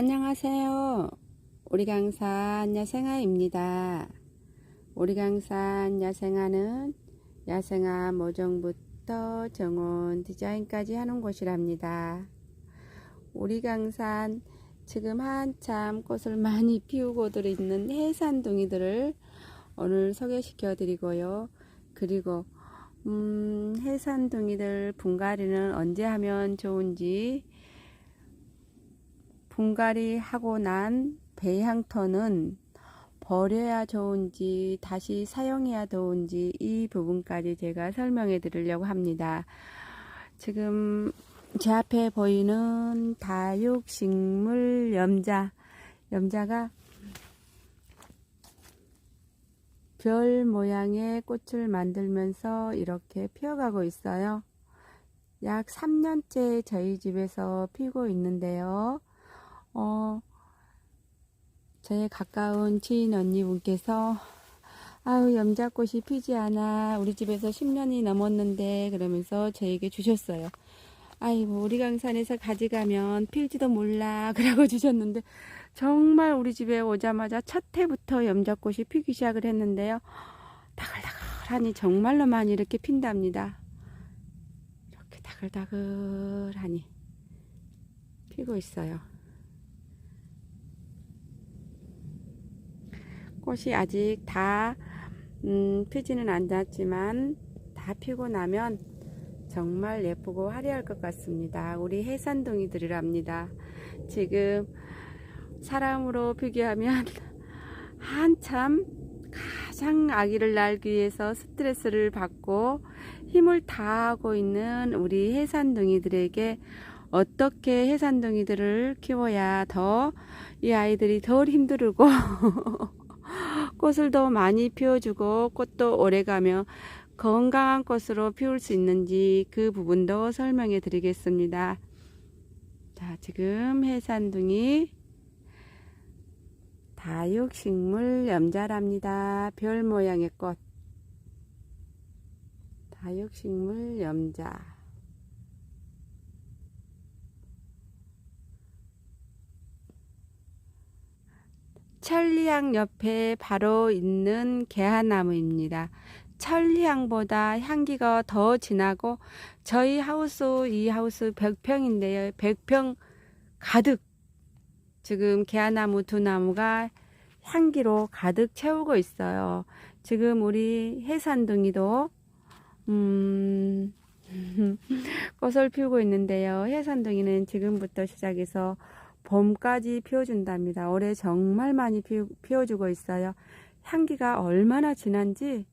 안녕하세요. 오리강산 야생아입니다. 오리강산 야생아는 야생아 모종부터 정원 디자인까지 하는 곳이랍니다. 오리강산 지금 한참 꽃을 많이 피우고들 있는 해산둥이들을 오늘 소개시켜 드리고요. 그리고 해산둥이들 분갈이는 언제 하면 좋은지, 분갈이 하고 난 배양토는 버려야 좋은지 다시 사용해야 좋은지 이 부분까지 제가 설명해 드리려고 합니다. 지금 제 앞에 보이는 다육식물 염자가 별 모양의 꽃을 만들면서 이렇게 피어가고 있어요. 약 3년째 저희 집에서 피고 있는데요. 제 가까운 지인 언니분께서 아유, 염자꽃이 피지 않아, 우리 집에서 10년이 넘었는데 그러면서 저에게 주셨어요. 아이고, 우리 강산에서 가져가면 필지도 몰라 그러고 주셨는데, 정말 우리 집에 오자마자 첫 해부터 염자꽃이 피기 시작을 했는데요. 다글다글하니 정말로 많이 이렇게 핀답니다. 이렇게 다글다글하니 피고 있어요. 꽃이 아직 다 피지는 않았지만 다 피고 나면 정말 예쁘고 화려할 것 같습니다. 우리 해산둥이들이랍니다. 지금 사람으로 비교하면 한참 가장 아기를 낳기 위해서 스트레스를 받고 힘을 다하고 있는 우리 해산둥이들에게 어떻게 해산둥이들을 키워야 더 이 아이들이 덜 힘들고 꽃을 더 많이 피워주고 꽃도 오래가며 건강한 꽃으로 피울 수 있는지 그 부분도 설명해 드리겠습니다. 자, 지금 해산둥이 다육식물 염자랍니다. 별 모양의 꽃. 다육식물 염자. 천리향 옆에 바로 있는 개화나무입니다. 천리향보다 향기가 더 진하고, 저희 하우스, 이 하우스 100평인데요. 100평 가득 지금 개화나무 두 나무가 향기로 가득 채우고 있어요. 지금 우리 해산둥이도 꽃을 피우고 있는데요. 해산둥이는 지금부터 시작해서 봄까지 피워준답니다. 올해 정말 많이 피워주고 있어요. 향기가 얼마나 진한지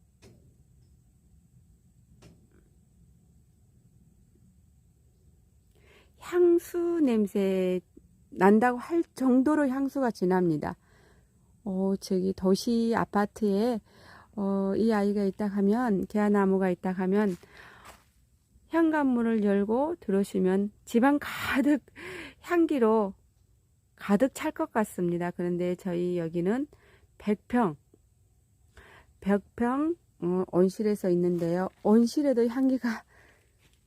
향수 냄새 난다고 할 정도로 향수가 진합니다. 저기 도시 아파트에 이 아이가 있다 하면, 개화나무가 있다 하면 현관문을 열고 들어오시면 집안 가득 향기로 가득 찰 것 같습니다. 그런데 저희 여기는 100평 온실에서 있는데요. 온실에도 향기가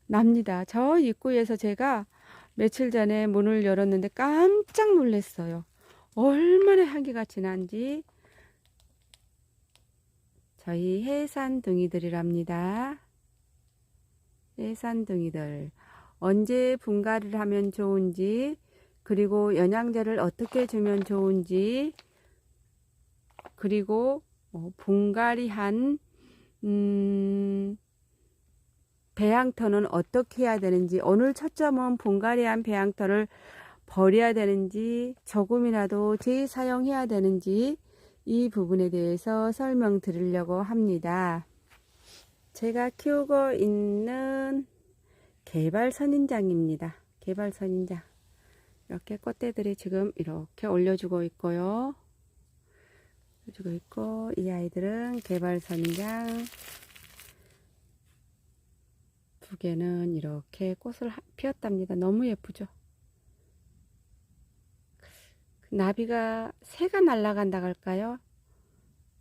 납니다. 저 입구에서 제가 며칠 전에 문을 열었는데 깜짝 놀랐어요. 얼마나 향기가 진한지. 저희 해산둥이들이랍니다. 해산둥이들. 언제 분갈이를 하면 좋은지, 그리고 영양제를 어떻게 주면 좋은지, 그리고 분갈이한 배양토는 어떻게 해야 되는지, 오늘 초점은 분갈이한 배양토를 버려야 되는지 조금이라도 재사용해야 되는지 이 부분에 대해서 설명드리려고 합니다. 제가 키우고 있는 개발선인장입니다. 개발선인장. 이렇게 꽃대들이 지금 이렇게 올려주고 있고요. 올려주고 있고, 이 아이들은 개발선인장 두 개는 이렇게 꽃을 피웠답니다. 너무 예쁘죠? 나비가, 새가 날아간다 할까요?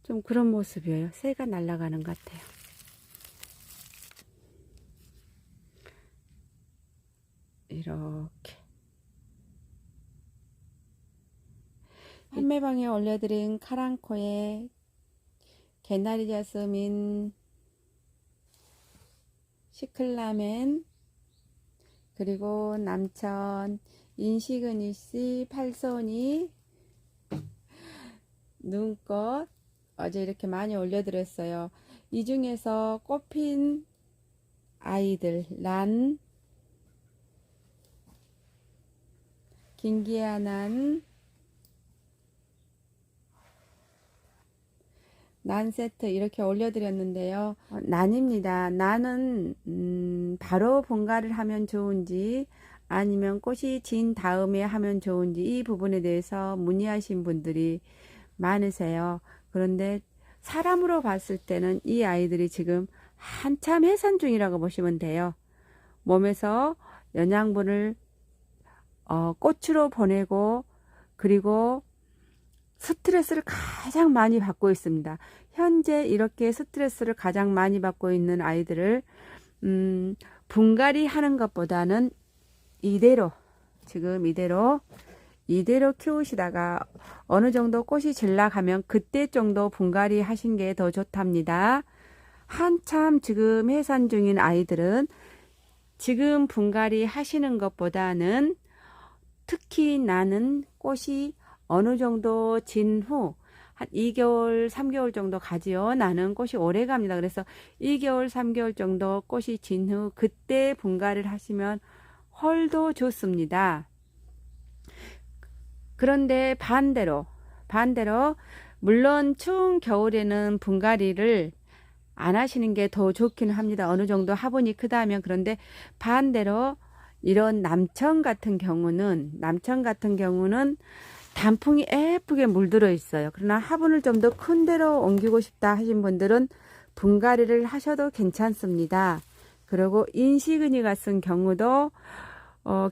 좀 그런 모습이에요. 새가 날아가는 것 같아요. 이렇게 판매방에 올려드린 카랑코의 개나리 자스민, 시클라멘, 그리고 남천, 인시그니씨, 팔손이, 눈꽃 어제 이렇게 많이 올려드렸어요. 이 중에서 꽃핀 아이들 란, 긴기아난, 난 세트 이렇게 올려드렸는데요. 난입니다. 난은 바로 분갈이를 하면 좋은지 아니면 꽃이 진 다음에 하면 좋은지 이 부분에 대해서 문의하신 분들이 많으세요. 그런데 사람으로 봤을 때는 이 아이들이 지금 한참 해산 중이라고 보시면 돼요. 몸에서 영양분을 꽃으로 보내고 그리고 스트레스를 가장 많이 받고 있습니다. 현재 이렇게 스트레스를 가장 많이 받고 있는 아이들을 분갈이 하는 것보다는 이대로 지금 이대로 키우시다가 어느 정도 꽃이 질락하면 그때 정도 분갈이 하신 게 더 좋답니다. 한참 지금 해산 중인 아이들은 지금 분갈이 하시는 것보다는 특히 나는 꽃이 어느 정도 진 후 한 2개월, 3개월 정도 가지요. 나는 꽃이 오래 갑니다. 그래서 2개월, 3개월 정도 꽃이 진 후 그때 분갈이를 하시면 훨도 좋습니다. 그런데 반대로 물론 추운 겨울에는 분갈이를 안 하시는 게 더 좋기는 합니다. 어느 정도 화분이 크다면. 그런데 반대로 이런 남천 같은 경우는 단풍이 예쁘게 물들어 있어요. 그러나 화분을 좀 더 큰 데로 옮기고 싶다 하신 분들은 분갈이를 하셔도 괜찮습니다. 그리고 인시그니 같은 경우도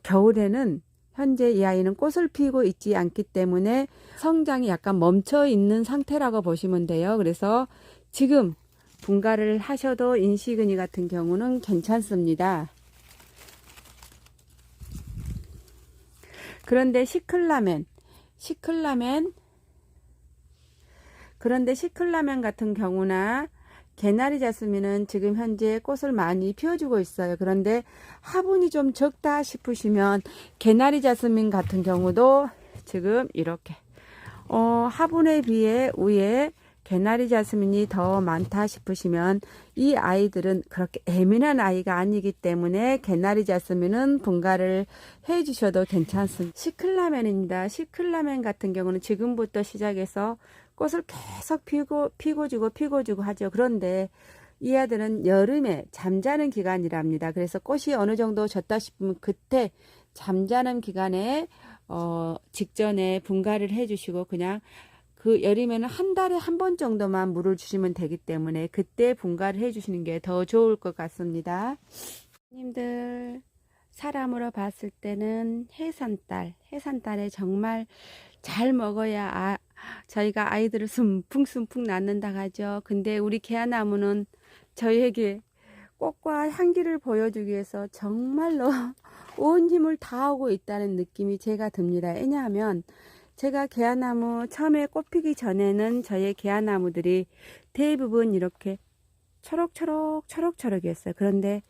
겨울에는 현재 이 아이는 꽃을 피우고 있지 않기 때문에 성장이 약간 멈춰 있는 상태라고 보시면 돼요. 그래서 지금 분갈이를 하셔도 인시그니 같은 경우는 괜찮습니다. 그런데 시클라멘 같은 경우나 개나리 자스민은 지금 현재 꽃을 많이 피워주고 있어요. 그런데 화분이 좀 적다 싶으시면 개나리 자스민 같은 경우도 지금 이렇게 화분에 비해 위에 개나리 자스민이 더 많다 싶으시면 이 아이들은 그렇게 예민한 아이가 아니기 때문에 개나리 자스민은 분갈이를 해 주셔도 괜찮습니다. 시클라멘입니다. 시클라멘 같은 경우는 지금부터 시작해서 꽃을 계속 피고 주고 하죠. 그런데 이 아들은 여름에 잠자는 기간이랍니다. 그래서 꽃이 어느 정도 졌다 싶으면 그때 잠자는 기간에 직전에 분갈이를 해 주시고 그냥 그 여름에는 한 달에 한 번 정도만 물을 주시면 되기 때문에 그때 분갈이를 해 주시는 게 더 좋을 것 같습니다. 님들 사람으로 봤을 때는 해산달에 정말 잘 먹어야 저희가 아이들을 숨풍숨풍 낳는다 하죠. 근데 우리 개화나무는 저희에게 꽃과 향기를 보여주기 위해서 정말로 온 힘을 다하고 있다는 느낌이 제가 듭니다. 왜냐하면 제가 개화나무 처음에 꽃피기 전에는 저의 개화나무들이 대부분 이렇게 초록초록했어요. 그런데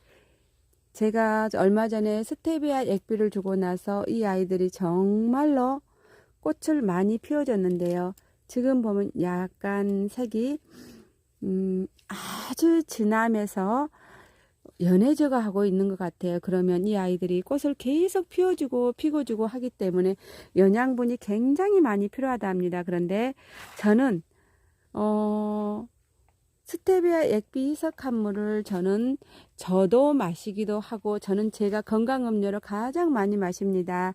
제가 얼마 전에 스테비아 액비를 주고 나서 이 아이들이 정말로 꽃을 많이 피워줬는데요. 지금 보면 약간 색이 아주 진하면서 연해져가 하고 있는 것 같아요. 그러면 이 아이들이 꽃을 계속 피워주고 피고주고 하기 때문에 영양분이 굉장히 많이 필요하다 합니다. 그런데 저는 스테비아 액비 희석한물을 저도 마시기도 하고 저는 제가 건강음료로 가장 많이 마십니다.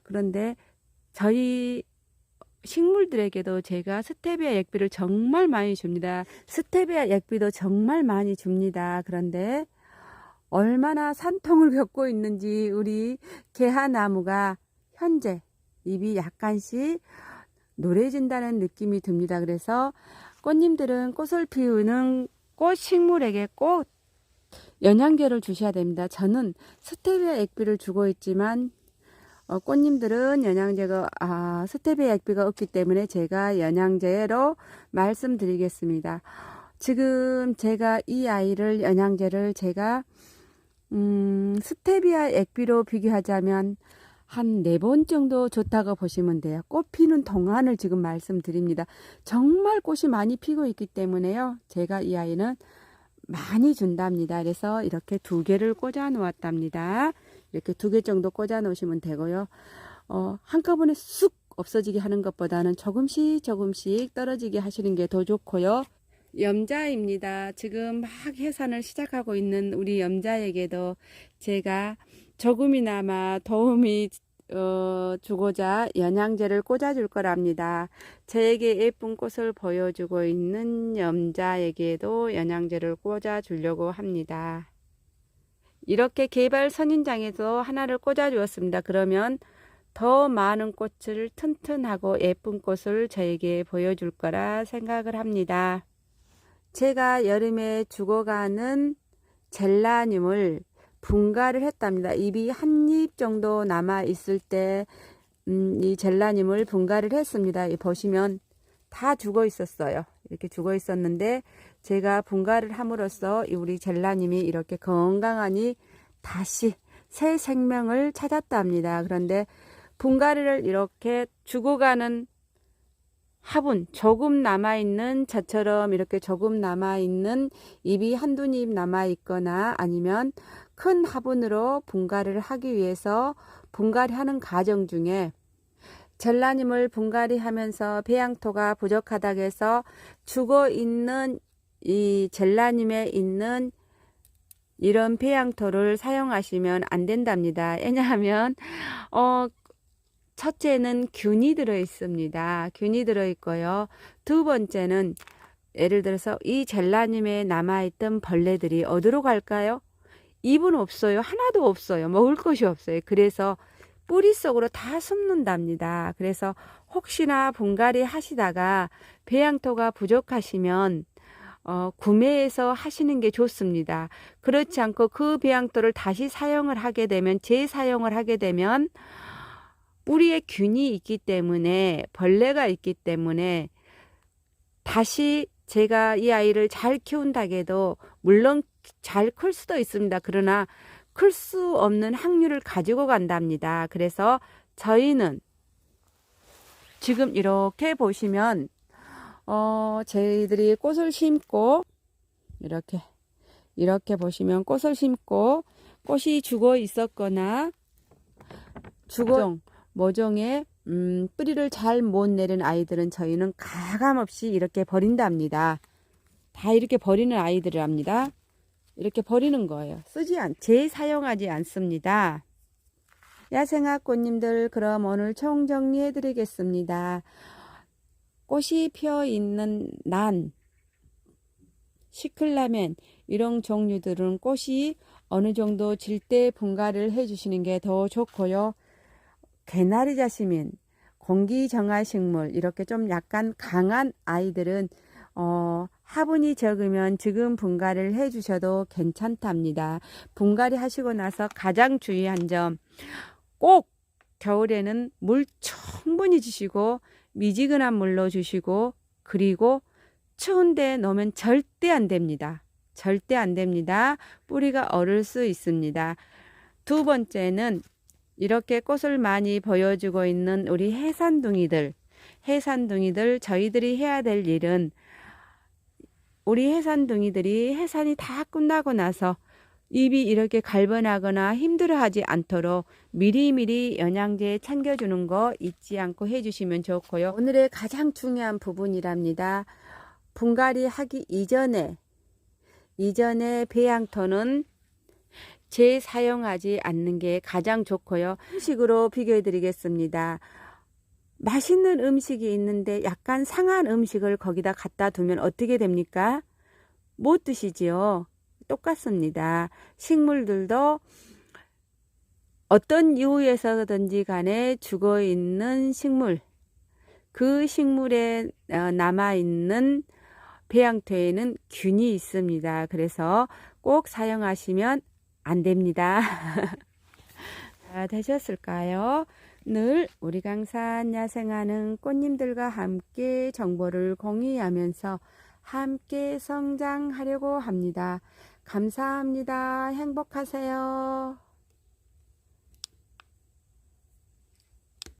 그런데 저희 식물들에게도 제가 스테비아 액비를 정말 많이 줍니다. 스테비아 액비도 정말 많이 줍니다. 그런데 얼마나 산통을 겪고 있는지 우리 개화나무가 현재 잎이 약간씩 노래진다는 느낌이 듭니다. 그래서 꽃님들은 꽃을 피우는 꽃 식물에게 꼭 영양제를 주셔야 됩니다. 저는 스테비아 액비를 주고 있지만 꽃님들은 영양제가 스테비아 액비가 없기 때문에 제가 영양제로 말씀드리겠습니다. 지금 제가 이 아이를 영양제를 제가 스테비아 액비로 비교하자면 한 4번 정도 줬다고 보시면 돼요. 꽃 피는 동안을 지금 말씀드립니다. 정말 꽃이 많이 피고 있기 때문에요. 제가 이 아이는 많이 준답니다. 그래서 이렇게 2개를 꽂아 놓았답니다. 이렇게 2개 정도 꽂아 놓으시면 되고요. 한꺼번에 쑥 없어지게 하는 것보다는 조금씩 떨어지게 하시는 게 더 좋고요. 염자입니다. 지금 막 해산을 시작하고 있는 우리 염자에게도 제가 조금이나마 도움이 주고자 영양제를 꽂아줄 거랍니다. 저에게 예쁜 꽃을 보여주고 있는 염자에게도 영양제를 꽂아주려고 합니다. 이렇게 개발 선인장에서 하나를 꽂아주었습니다. 그러면 더 많은 꽃을 튼튼하고 예쁜 꽃을 저에게 보여줄 거라 생각을 합니다. 제가 여름에 죽어가는 젤라늄을 분갈을 했답니다. 잎이 한 잎 정도 남아 있을 때 이 젤라늄을 분갈을 했습니다. 보시면 다 죽어 있었어요. 이렇게 죽어 있었는데 제가 분갈을 함으로써 우리 젤라늄이 이렇게 건강하니 다시 새 생명을 찾았답니다. 그런데 분갈이를 이렇게 죽어가는 화분, 조금 남아있는 저처럼 이렇게 조금 남아있는 잎이 한두 잎 남아있거나 아니면 큰 화분으로 분갈이를 하기 위해서 분갈이하는 과정 중에 젤라늄을 분갈이하면서 배양토가 부족하다고 해서 죽어있는 이 젤라늄에 있는 이런 배양토를 사용하시면 안 된답니다. 왜냐하면 첫째는 균이 들어 있습니다. 균이 들어 있고요. 두 번째는 예를 들어서 이 젤라늄에 남아있던 벌레들이 어디로 갈까요? 잎은 없어요. 하나도 없어요. 먹을 것이 없어요. 그래서 뿌리 속으로 다 숨는답니다. 그래서 혹시나 분갈이 하시다가 배양토가 부족하시면 구매해서 하시는 게 좋습니다. 그렇지 않고 그 배양토를 다시 사용을 하게 되면 재사용을 하게 되면 뿌리에 균이 있기 때문에 벌레가 있기 때문에 다시 제가 이 아이를 잘 키운다고 해도 물론 잘 클 수도 있습니다. 그러나 클 수 없는 확률을 가지고 간답니다. 그래서 저희는 지금 이렇게 보시면 저희들이 꽃을 심고 이렇게 보시면 꽃을 심고 꽃이 죽어 있었거나 모종에 뿌리를 잘 못 내린 아이들은 저희는 가감없이 이렇게 버린답니다. 다 이렇게 버리는 아이들이랍니다. 이렇게 버리는 거예요. 재사용하지 않습니다. 야생화 꽃님들, 그럼 오늘 총정리해 드리겠습니다. 꽃이 피어 있는 시클라멘 이런 종류들은 꽃이 어느 정도 질 때 분갈이를 해 주시는 게 더 좋고요. 개나리 자시민, 공기정화식물 이렇게 좀 약간 강한 아이들은 화분이 적으면 지금 분갈이를 해 주셔도 괜찮답니다. 분갈이 하시고 나서 가장 주의한 점, 꼭 겨울에는 물 충분히 주시고 미지근한 물로 주시고 그리고 추운 데 놓으면 절대 안 됩니다. 절대 안 됩니다. 뿌리가 얼을 수 있습니다. 두 번째는 이렇게 꽃을 많이 보여주고 있는 우리 해산둥이들 저희들이 해야 될 일은 우리 해산둥이들이 해산이 다 끝나고 나서 잎이 이렇게 갈변하거나 힘들어하지 않도록 미리미리 영양제 챙겨주는 거 잊지 않고 해주시면 좋고요. 오늘의 가장 중요한 부분이랍니다. 분갈이 하기 이전에 배양토는 재사용하지 않는 게 가장 좋고요. 음식으로 비교해 드리겠습니다. 맛있는 음식이 있는데 약간 상한 음식을 거기다 갖다 두면 어떻게 됩니까? 못 드시지요. 똑같습니다. 식물들도 어떤 이유에서든지 간에 죽어 있는 식물, 그 식물에 남아있는 배양토에는 균이 있습니다. 그래서 꼭 사용하시면 안 됩니다. 자, 되셨을까요? 늘 우리 강산 야생하는 꽃님들과 함께 정보를 공유하면서 함께 성장하려고 합니다. 감사합니다. 행복하세요.